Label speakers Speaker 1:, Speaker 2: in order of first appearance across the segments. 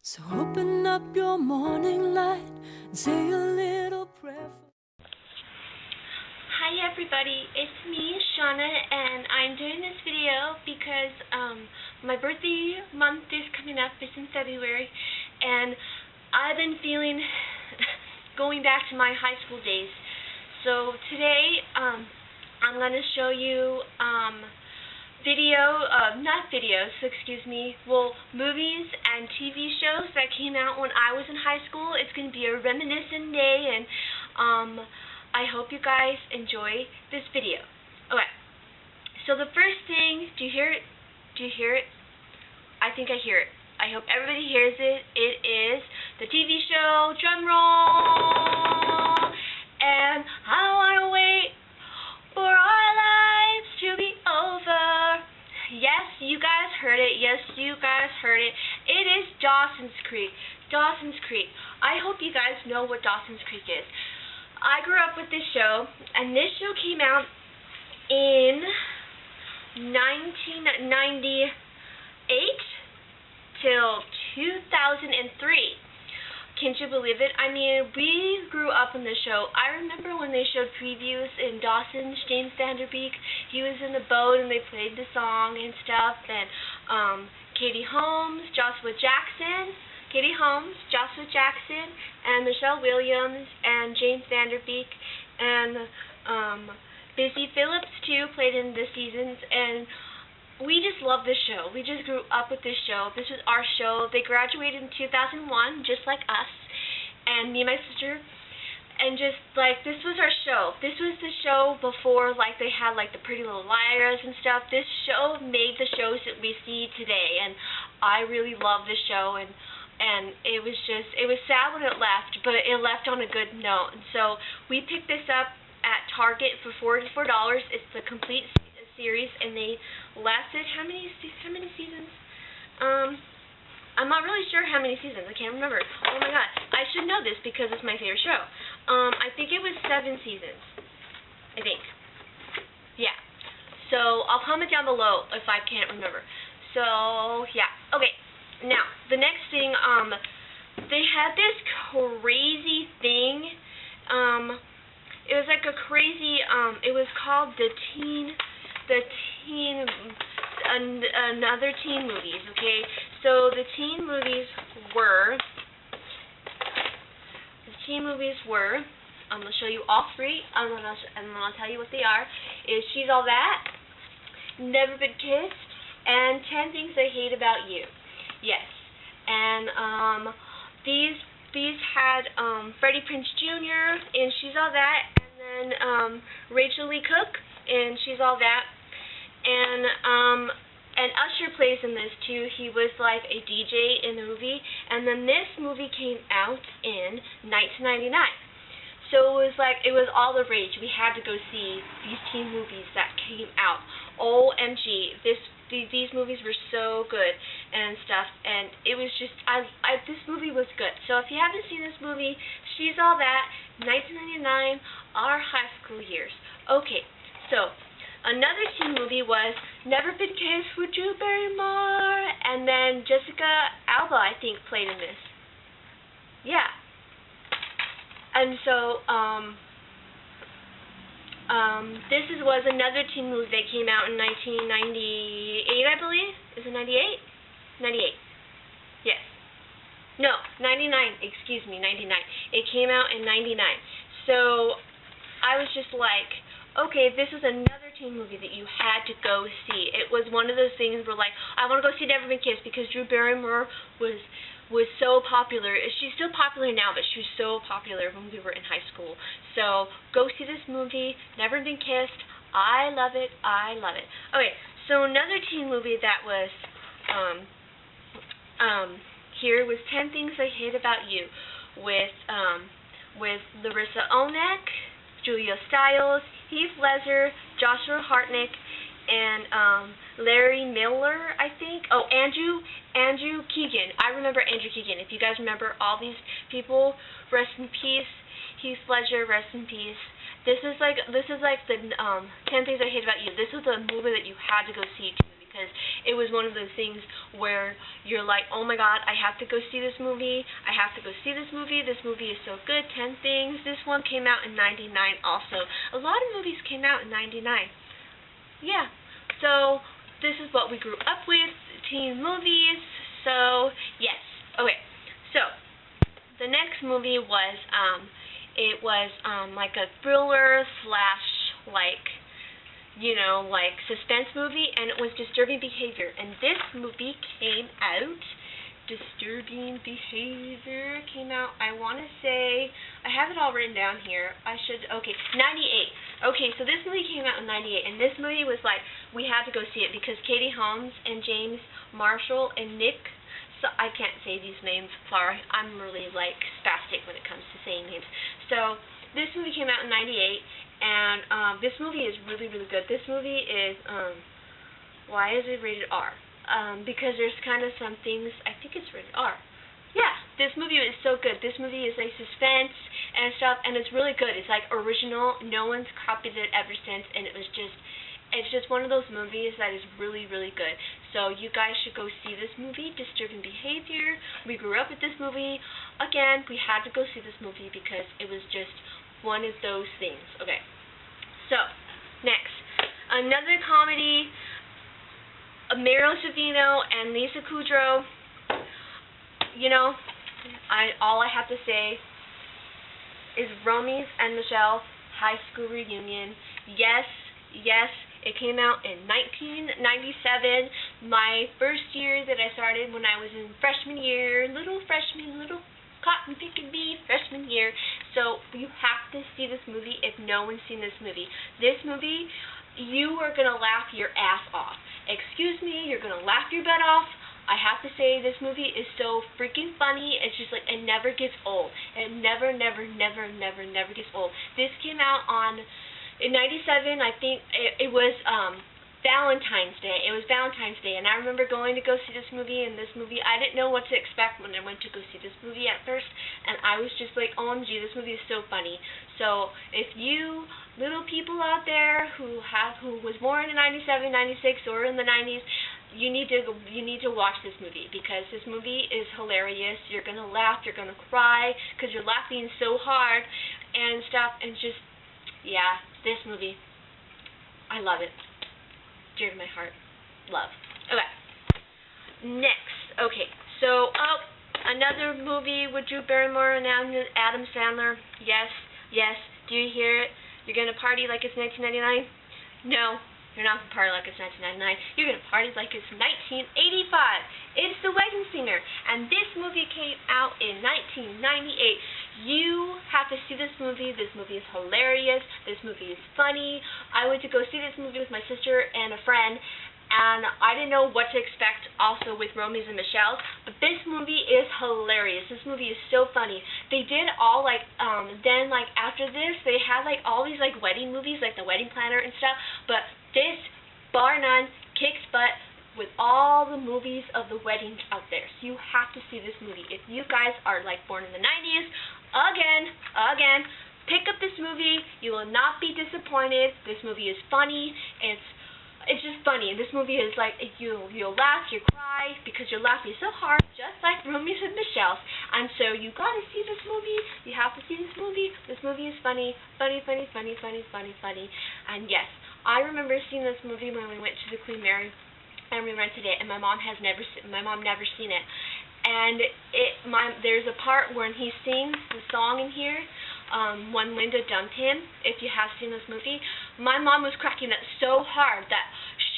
Speaker 1: So open up your morning light and say a little prayer.
Speaker 2: Hi everybody, it's me, Shauna, and I'm doing this video because my birthday month is coming up. It's in February, and I've been feeling going back to my high school days. So today I'm going to show you movies and TV shows that came out when I was in high school. It's going to be a reminiscent day, and I hope you guys enjoy this video. Okay, so the first thing, do you hear it? Do you hear it? I think I hear it. I hope everybody hears it. It is the TV show, drum roll, and I don't want to wait for our lives to be over. Yes, you guys heard it. Yes, you guys heard it. It is Dawsons Creek. Dawsons Creek. I hope you guys know what Dawsons Creek is. I grew up with this show, and this show came out in 1998 till 2003. Can't you believe it? I mean, we grew up on the show. I remember when they showed previews in Dawsons, James Vanderbeek, he was in the boat and they played the song and stuff, and Katie Holmes, Joshua Jackson, and Michelle Williams, and James Vanderbeek, and Busy Phillips too played in the seasons, and we just love this show. We just grew up with this show. This was our show. They graduated in 2001, just like us, and me and my sister, and just like this was our show. This was the show before like they had like the Pretty Little Liars and stuff. This show made the shows that we see today, and I really love this show, and it was sad when it left, but it left on a good note. And so we picked this up at Target for $44. It's the complete series, and they lasted how many seasons? I'm not really sure how many seasons. I can't remember. Oh my god, I should know this because it's my favorite show. I think it was 7 seasons. I think. Yeah. So I'll comment down below if I can't remember. So yeah. Okay. Now the next thing, they had this crazy thing. It was like a crazy. It was called another teen movies, okay? So the teen movies were, I'm going to show you all 3, and then I'll tell you what they are, is She's All That, Never Been Kissed, and 10 Things I Hate About You. Yes, and these had Freddie Prinze Jr. in She's All That, and then Rachel Lee Cook in She's All That, and Usher plays in this too. He was like a DJ in the movie, and then this movie came out in 1999. So it was all the rage. We had to go see these teen movies that came out. OMG, these movies were so good and stuff, and it was just this movie was good. So if you haven't seen this movie, She's All That, 1999, our high school years. Okay, so another teen movie was Never Been Kissed with Drew Barrymore, and then Jessica Alba, I think, played in this. Yeah. And so, this was another teen movie that came out in 1998, I believe. Is it 98? 98. Yes. No, 99. Excuse me, 99. It came out in 99. So, I was just like, okay, this is another teen movie that you had to go see. It was one of those things where, like, I want to go see Never Been Kissed because Drew Barrymore was so popular. She's still popular now, but she was so popular when we were in high school. So go see this movie, Never Been Kissed. I love it. I love it. Okay, so another teen movie that was here was 10 Things I Hate About You with Larissa Olnek, Julia Stiles, Heath Ledger, Joshua Hartnett, and Larry Miller, I think. Oh, Andrew Keegan. I remember Andrew Keegan. If you guys remember all these people, rest in peace. Heath Ledger, rest in peace. This is like the 10 Things I Hate About You. This was a movie that you had to go see too, because it was one of those things where you're like, oh my god, I have to go see this movie. I have to go see this movie. This movie is so good. 10 Things. This one came out in '99 also. A lot of movies came out in '99. Yeah. So this is what we grew up with, teen movies. So yes. Okay. So the next movie was it was like a thriller slash like, you know, like suspense movie, and it was Disturbing Behavior. And this movie came out, Disturbing Behavior came out, I want to say, I have it all written down here. Okay, 98. Okay, so this movie came out in 98, and this movie was like, we had to go see it because Katie Holmes and James Marshall and Nick, so I can't say these names, sorry, I'm really like spastic when it comes to saying names. So this movie came out in 98, and this movie is really, really good. This movie is, why is it rated R? Because there's kind of some things, I think it's rated R. Yeah, this movie is so good. This movie is like suspense and stuff, and it's really good. It's like original. No one's copied it ever since, and it's just one of those movies that is really, really good. So you guys should go see this movie, Disturbing Behavior. We grew up with this movie. Again, we had to go see this movie because it was just one of those things. Okay, so next, another comedy, Meryl Savino and Lisa Kudrow. You know, all I have to say is Romy's and Micheles high school reunion. Yes, it came out in 1997, my first year that I started when I was in freshman year, little cotton picking bee freshman year. So you have to see this movie if no one's seen this movie. This movie, you are going to laugh your ass off. Excuse me, you're going to laugh your butt off. I have to say, this movie is so freaking funny. It's just like, it never gets old. It never gets old. This came out in 97, I think it was Valentine's Day. It was Valentine's Day, and I remember going to go see this movie, and this movie, I didn't know what to expect when I went to go see this movie at first, and I was just like, OMG, this movie is so funny. So, if you little people out there who was born in 97, 96, or in the 90s, you need to watch this movie, because this movie is hilarious. You're going to laugh, you're going to cry, because you're laughing so hard, and stuff, and just, yeah, this movie, I love it. Dear to my heart. Love. Okay. Next. Okay. So, another movie with Drew Barrymore and Adam Sandler. Yes. Do you hear it? You're going to party like it's 1999? No. You're not going to party like it's 1999. You're going to party like it's 1985. It's The Wedding Singer. And this movie came out in 1998. You have to see this movie. This movie is hilarious. This movie is funny. I went to go see this movie with my sister and a friend, and I didn't know what to expect also with Romy's and Micheles, but this movie is hilarious. This movie is so funny. They did all like, then like after this, they had like all these like wedding movies, like The Wedding Planner and stuff, but this, bar none, kicks butt with all the movies of the weddings out there. So you have to see this movie. If you guys are like born in the 90s, again, pick up this movie. You will not be disappointed. This movie is funny. It's just funny. And this movie is like, you'll laugh, you cry, because you're laughing so hard, just like Romy's and Micheles. And so you gotta see this movie. You have to see this movie. This movie is funny. Funny. And yes, I remember seeing this movie when we went to the Queen Mary, and we rented it, and my mom never seen it. And there's a part when he sings the song in here, When Linda Dumped Him, if you have seen this movie. My mom was cracking up so hard that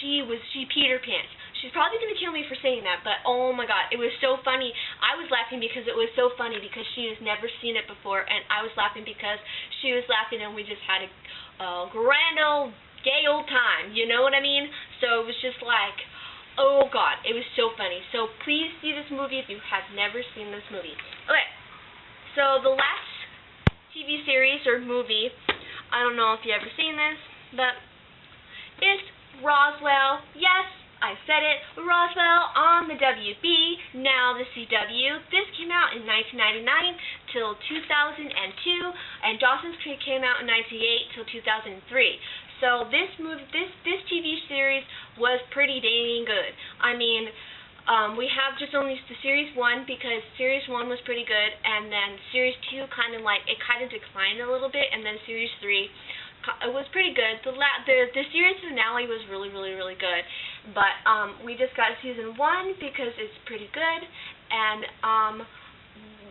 Speaker 2: she peed her pants. She's probably going to kill me for saying that, but oh my god, it was so funny. I was laughing because it was so funny, because she has never seen it before, and I was laughing because she was laughing, and we just had a grand old, gay old time, you know what I mean? So it was just like, oh god, it was so funny. So please see this movie if you have never seen this movie. Okay, so the last TV series or movie, I don't know if you've ever seen this, but it's Roswell. Yes, I said it, Roswell on the WB, now the CW. This came out in 1999. till 2002, and Dawsons Creek came out in 1998 till 2003. So this TV series was pretty dang good. I mean, we have just only the series 1 because series 1 was pretty good, and then series 2 kind of declined a little bit, and then series 3 it was pretty good. The series finale was really good, but we just got season 1 because it's pretty good, and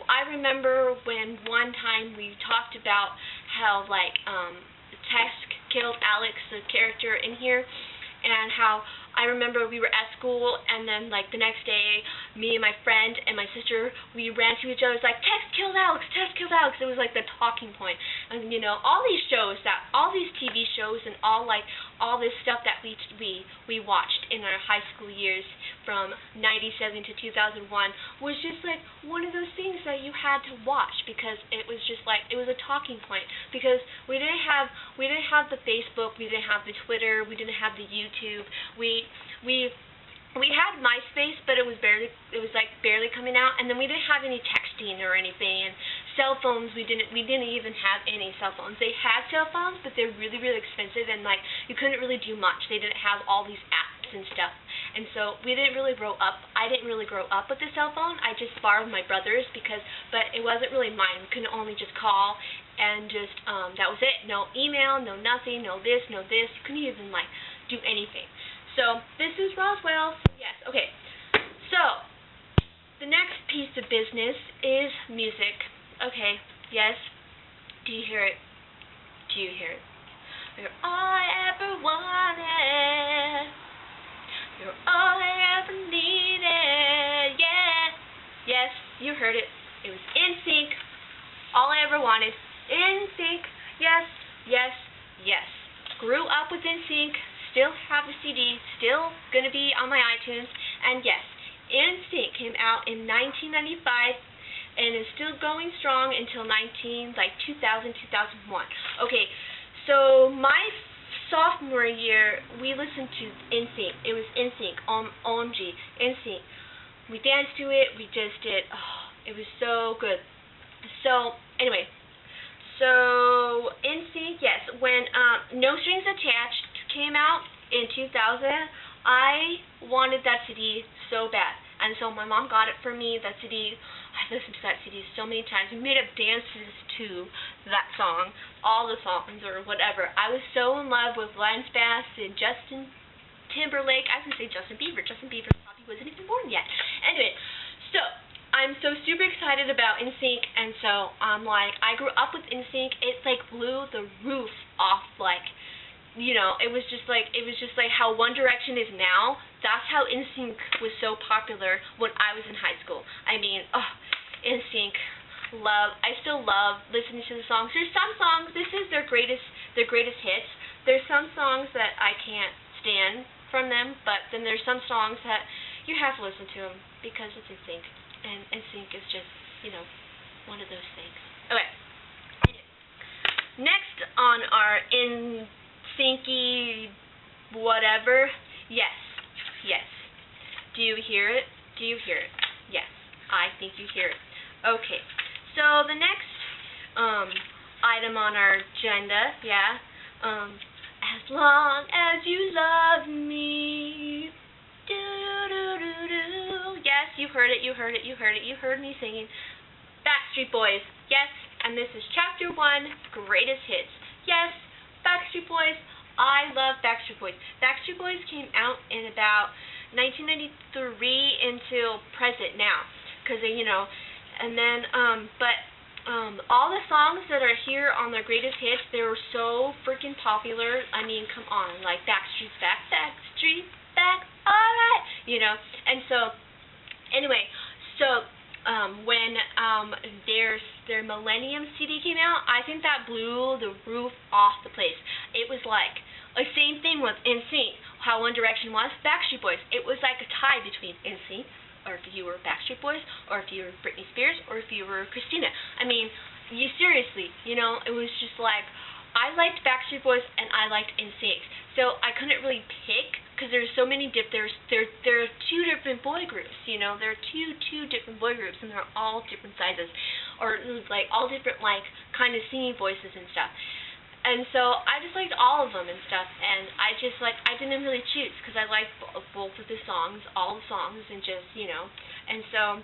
Speaker 2: I remember when one time we talked about how Tess killed Alex, the character in here, and how I remember we were at school, and then the next day, me and my friend and my sister, we ran to each other. It's like, Tess killed Alex, Tess killed Alex. It was the talking point. And all these shows, all these TV shows, and all this stuff that we watched in our high school years from '97 to 2001 was just one of those things that you had to watch because it was just it was a talking point because we didn't have the Facebook, we didn't have the Twitter, we didn't have the YouTube. We had MySpace, but it was barely coming out, and then we didn't have any texting or anything, and cell phones, we didn't even have any cell phones. They had cell phones, but they're really expensive, and you couldn't really do much. They didn't have all these apps and stuff, and so we didn't really grow up. I didn't really grow up with the cell phone. I just borrowed my brother's but it wasn't really mine. We couldn't only just call and just that was it. No email, no nothing, no this, no this. You couldn't even do anything. So, this is Roswell. Yes, okay. So, the next piece of business is music. Okay, yes. Do you hear it? Do you hear it? You're all I ever wanted. You're all I ever needed. Yes. Yes, you heard it. It was Nsync. All I ever wanted. Nsync. Yes, yes, yes. Grew up with Nsync. Still have the CD, still gonna be on my iTunes, and yes, Nsync came out in 1995 and is still going strong until 2000, 2001. Okay, so my sophomore year, we listened to Nsync. It was Nsync, OMG, Nsync. We danced to it, we just did, it was so good. So, anyway, so Nsync, yes, when No Strings Attached came out in 2000, I wanted that CD so bad, and so my mom got it for me. That CD, I listened to that CD so many times. We made up dances to that song, all the songs or whatever. I was so in love with Lance Bass and Justin Timberlake. I was gonna say Justin Bieber. Justin Bieber probably wasn't even born yet. Anyway, so I'm so super excited about Nsync, and so I grew up with Nsync. It blew the roof off, it was just how One Direction is now. That's how Nsync was so popular when I was in high school. I mean, Nsync, I still love listening to the songs. There's some songs, this is their greatest hits. There's some songs that I can't stand from them, but then there's some songs that you have to listen to them because it's Nsync, and Nsync is just, one of those things. Okay. Next on our Nsyncy whatever, yes. Do you hear it? Do you hear it? Yes, I think you hear it. Okay, so the next item on our agenda, as long as you love me, do-do-do-do-do. Yes, you heard it, you heard it, you heard it. You heard me singing Backstreet Boys. Yes, and this is Chapter 1, Greatest Hits. Yes, Backstreet Boys. I love Backstreet Boys. Backstreet Boys came out in about 1993 until present now, because and then all the songs that are here on their greatest hits, they were so freaking popular. I mean, come on, Backstreet's back, Backstreet back, all right, and so anyway, so when their Millennium CD came out, I think that blew the roof off the place. It was the same thing with Nsync, how One Direction was, Backstreet Boys. It was like a tie between Nsync, or if you were Backstreet Boys, or if you were Britney Spears, or if you were Christina. I mean, seriously, it was just I liked Backstreet Boys and I liked Nsync. So I couldn't really pick because there's so many there are two different boy groups, there are two different boy groups and they're all different sizes. or like all different like kind of singing voices and stuff. And so I just liked all of them and stuff, and I didn't really choose because I liked both of the songs, all the songs, and just, and so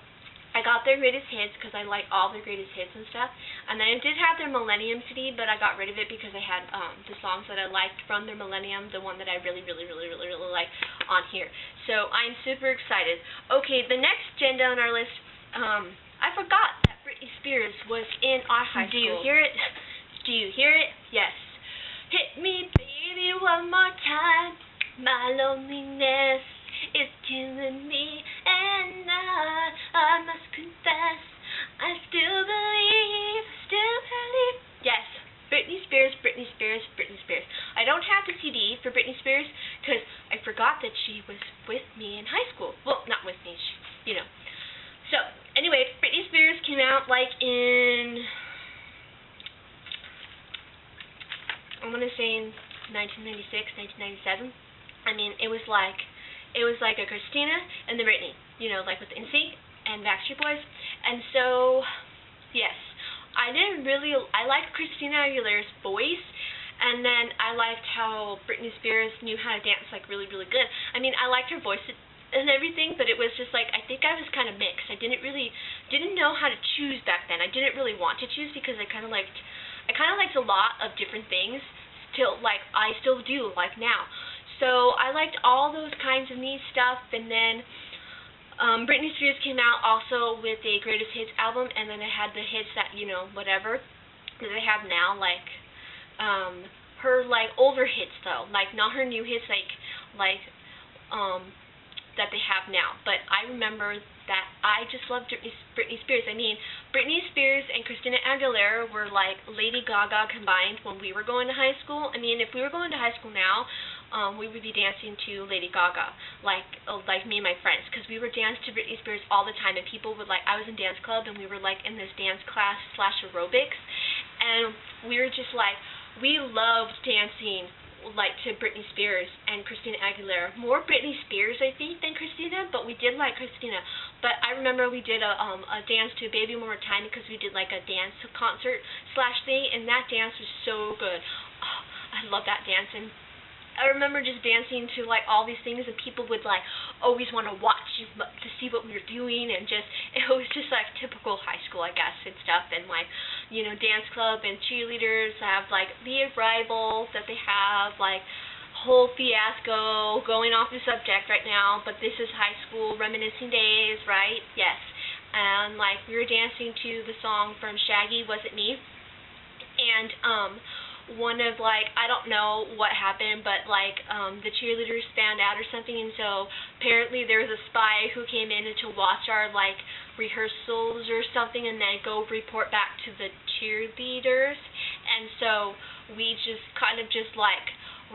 Speaker 2: I got their greatest hits because I like all their greatest hits and stuff. And then I did have their Millennium CD, but I got rid of it because I had the songs that I liked from their Millennium, the one that I really like on here. So I'm super excited. Okay, the next agenda on our list, I forgot that Britney Spears was in our high school. Do you hear it? Do you hear it? Yes. Hit me, baby, one more time. My loneliness is killing me, and I must confess, I still believe. Yes, Britney Spears, Britney Spears, Britney Spears. I don't have the CD for Britney Spears because I forgot that she was with me in high school. Well, not with me, So, anyway, Britney Spears came out like in, I'm going to say in 1996, 1997. I mean, it was like a Christina and the Britney, like with Nsync and Backstreet Boys. And so, yes, I liked Christina Aguilera's voice, and then I liked how Britney Spears knew how to dance like really good. I mean, I liked her voice and everything, but it was just like, I think I was kind of mixed. I didn't know how to choose back then. I didn't really want to choose because I kind of liked a lot of different things, I still do, like now. So I liked all those kinds of neat stuff, and then Britney Spears came out also with a Greatest Hits album, and then it had the hits that, whatever, that they have now, like, her, like, older hits, though, like, not her new hits, that they have now. But I remember that I just loved Britney Spears. I mean, Britney Spears and Christina Aguilera were like Lady Gaga combined when we were going to high school. I mean, if we were going to high school now, we would be dancing to Lady Gaga, like me and my friends, because we would dance to Britney Spears all the time, and people would I was in dance club, and we were like in this dance class / aerobics, and we were just like, we loved dancing to Britney Spears and Christina Aguilera. More Britney Spears, I think, than Christina, but we did like Christina. But I remember we did a dance to Baby One More Time because we did like a dance concert / thing, and that dance was so good. Oh, I love that dance, and I remember just dancing to all these things, and people would always want to watch to see what we were doing, and it was just typical high school, I guess, and stuff, and dance club and cheerleaders have the arrival that they have, whole fiasco, going off the subject right now, but this is high school reminiscing days, right? Yes. And we were dancing to the song from Shaggy, Was It Me? And one of I don't know what happened, but the cheerleaders found out or something, and so apparently there was a spy who came in to watch our rehearsals or something, and then go report back to the cheerleaders. And so we just kind of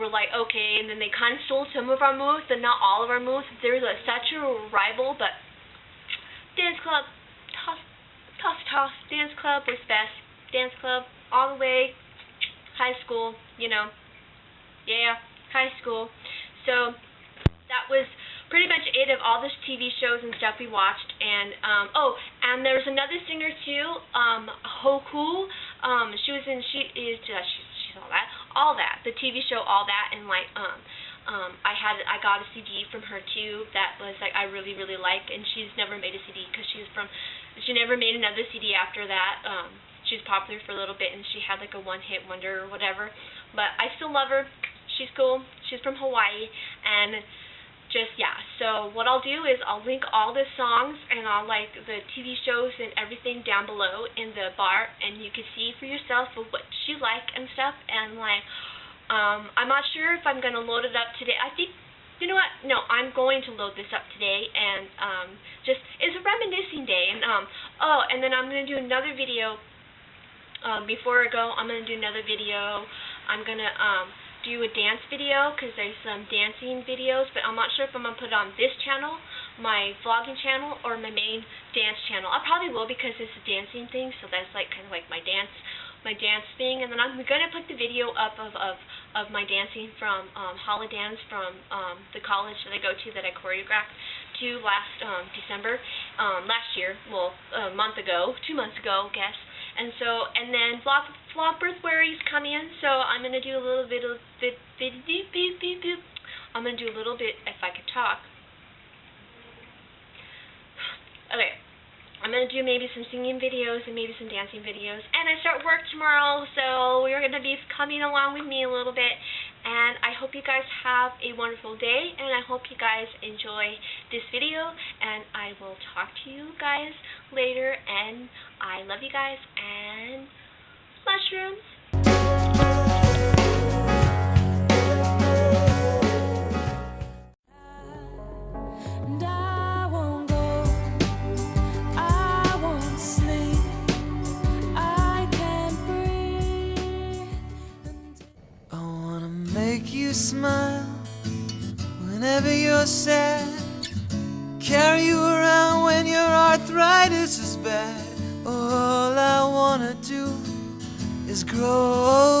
Speaker 2: were okay, and then they kind of stole some of our moves, but not all of our moves. There was such a rival, but dance club, toss, dance club was best. Dance club all the way. High school, yeah, high school. So that was pretty much it of all the TV shows and stuff we watched. And and there's another singer too, Hoku. She's all that, the TV show, all that, and I got a CD from her too that was I really like, and she's never made a CD because she never made another CD after that. She was popular for a little bit, and she had a one-hit wonder or whatever. But I still love her. She's cool. She's from Hawaii, and just, yeah. So what I'll do is I'll link all the songs and all the TV shows and everything down below in the bar, and you can see for yourself what you like and stuff. And I'm not sure if I'm gonna load it up today. I think. You know what? No, I'm going to load this up today, and it's a reminiscing day, and and then I'm gonna do another video. Before I go, I'm going to do another video. I'm going to do a dance video because there's some dancing videos, but I'm not sure if I'm going to put it on this channel, my vlogging channel, or my main dance channel. I probably will because it's a dancing thing, so that's kind of my dance my dance thing, and then I'm gonna put the video up of my dancing from Holidance from the college that I go to that I choreographed to last December, last year, well, a month ago, 2 months ago, I guess. And so, and then vlog birthwary's coming in, so I'm gonna do a little bit of I'm gonna do a little bit, if I could talk. Okay. I'm going to do maybe some singing videos and maybe some dancing videos. And I start work tomorrow, so you're going to be coming along with me a little bit. And I hope you guys have a wonderful day, and I hope you guys enjoy this video. And I will talk to you guys later, and I love you guys, and mushrooms.
Speaker 1: And I won't go, I won't sleep, I can't breathe.
Speaker 3: I wanna make you smile whenever you're sad, carry you around when your arthritis is bad. All I wanna do is grow